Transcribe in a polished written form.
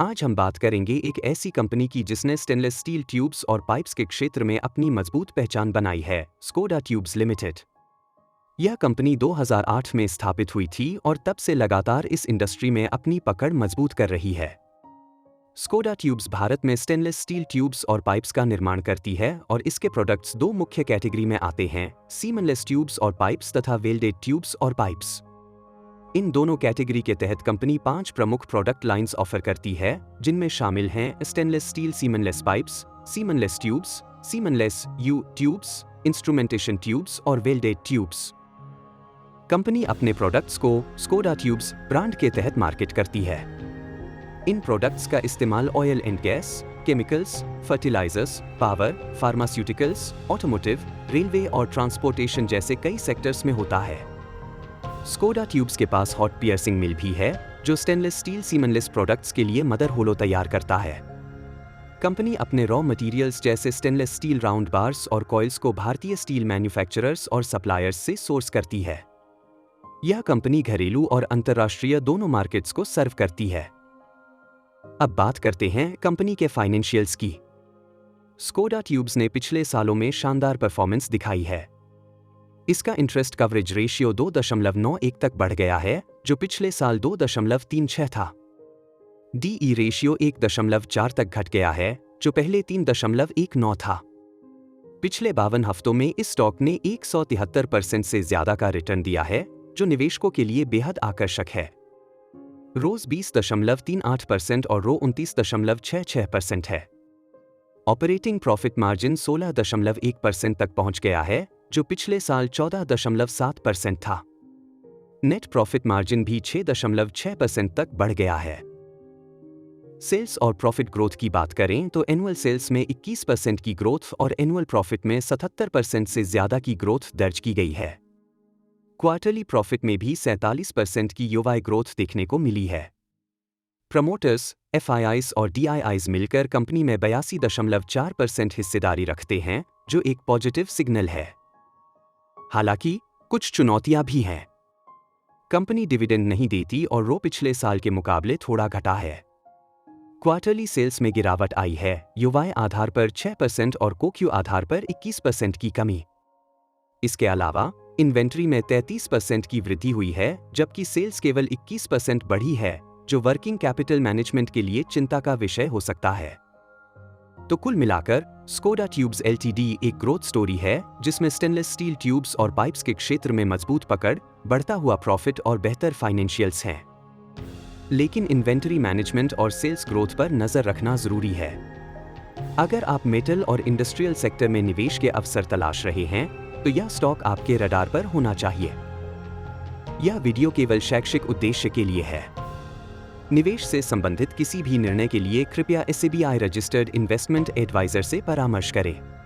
आज हम बात करेंगे एक ऐसी कंपनी की जिसने स्टेनलेस स्टील ट्यूब्स और पाइप्स के क्षेत्र में अपनी मजबूत पहचान बनाई है, स्कोडा ट्यूब्स लिमिटेड। यह कंपनी 2008 में स्थापित हुई थी और तब से लगातार इस इंडस्ट्री में अपनी पकड़ मजबूत कर रही है। स्कोडा ट्यूब्स भारत में स्टेनलेस स्टील ट्यूब्स और पाइप्स का निर्माण करती है और इसके प्रोडक्ट्स दो मुख्य कैटेगरी में आते हैं, सीमनलेस ट्यूब्स और पाइप्स तथा वेल्डेड ट्यूब्स और पाइप्स। इन दोनों कैटेगरी के तहत कंपनी 5 प्रमुख प्रोडक्ट लाइंस ऑफर करती है, जिनमें शामिल हैं stainless steel seamless pipes, seamless tubes, seamless U tubes, instrumentation tubes और वेल्डेड ट्यूब्स। कंपनी अपने प्रोडक्ट्स को स्कोडा ट्यूब्स ब्रांड के तहत मार्केट करती है। इन प्रोडक्ट्स का इस्तेमाल oil and gas, chemicals, fertilisers, power, pharmaceuticals, automotive, railway और ट्रांसपोर्टेशन जैसे कई सेक्टर्स में होता है। स्कोडा ट्यूब्स के पास हॉट पियर्सिंग मिल भी है, जो स्टेनलेस स्टील सीमनलेस प्रोडक्ट्स के लिए मदर होलो तैयार करता है। कंपनी अपने रॉ मटेरियल्स जैसे स्टेनलेस स्टील राउंड बार्स और कॉइल्स को भारतीय स्टील मैन्युफैक्चरर्स और सप्लायर्स से सोर्स करती है। यह कंपनी घरेलू और अंतर्राष्ट्रीय दोनों मार्केट्स को सर्व करती है। अब बात करते हैं कंपनी के फाइनेंशियल्स की। स्कोडा ट्यूब्स ने पिछले सालों में शानदार परफॉर्मेंस दिखाई है। इसका इंटरेस्ट कवरेज रेशियो 2.91 तक बढ़ गया है, जो पिछले साल 2.36 था। डीई रेशियो 1.4 तक घट गया है, जो पहले 3.19 था। पिछले 52 हफ्तों में इस स्टॉक ने 173% से ज्यादा का रिटर्न दिया है, जो निवेशकों के लिए बेहद आकर्षक है। रोज 20.38% और रो 29.66% है। ऑपरेटिंग प्रॉफिट मार्जिन 16.1% तक पहुंच गया है, जो पिछले साल 14.7% था। नेट प्रॉफिट मार्जिन भी 6.6% तक बढ़ गया है। सेल्स और प्रॉफिट ग्रोथ की बात करें तो एनुअल सेल्स में 21% की ग्रोथ और एनुअल प्रॉफिट में 77% से ज्यादा की ग्रोथ दर्ज की गई है। क्वार्टरली प्रॉफिट में भी 47% की YoY ग्रोथ देखने को मिली है। प्रमोटर्स, FIIs और DIIs मिलकर कंपनी में 82.4% हिस्सेदारी रखते हैं, जो एक पॉजिटिव सिग्नल है। हालांकि कुछ चुनौतियां भी हैं। कंपनी डिविडेंड नहीं देती और रो पिछले साल के मुकाबले थोड़ा घटा है। क्वार्टरली सेल्स में गिरावट आई है, YoY आधार पर 6% और QoQ आधार पर 21% की कमी। इसके अलावा इन्वेंट्री में 33% की वृद्धि हुई है, जबकि सेल्स केवल 21% बढ़ी है, जो वर्किंग कैपिटल मैनेजमेंट के लिए चिंता का विषय हो सकता है। तो कुल मिलाकर स्कोडा ट्यूब्स LTD एक ग्रोथ स्टोरी है, जिसमें स्टेनलेस स्टील ट्यूब्स और पाइप्स के क्षेत्र में मजबूत पकड़, बढ़ता हुआ प्रॉफिट और बेहतर फाइनेंशियल्स हैं। लेकिन इन्वेंटरी मैनेजमेंट और सेल्स ग्रोथ पर नजर रखना जरूरी है। अगर आप मेटल और इंडस्ट्रियल सेक्टर में निवेश के अवसर तलाश रहे हैं, तो यह स्टॉक आपके रडार पर होना चाहिए। यह वीडियो केवल शैक्षिक उद्देश्य के लिए है। निवेश से संबंधित किसी भी निर्णय के लिए कृपया SEBI रजिस्टर्ड इन्वेस्टमेंट एडवाइजर से परामर्श करें।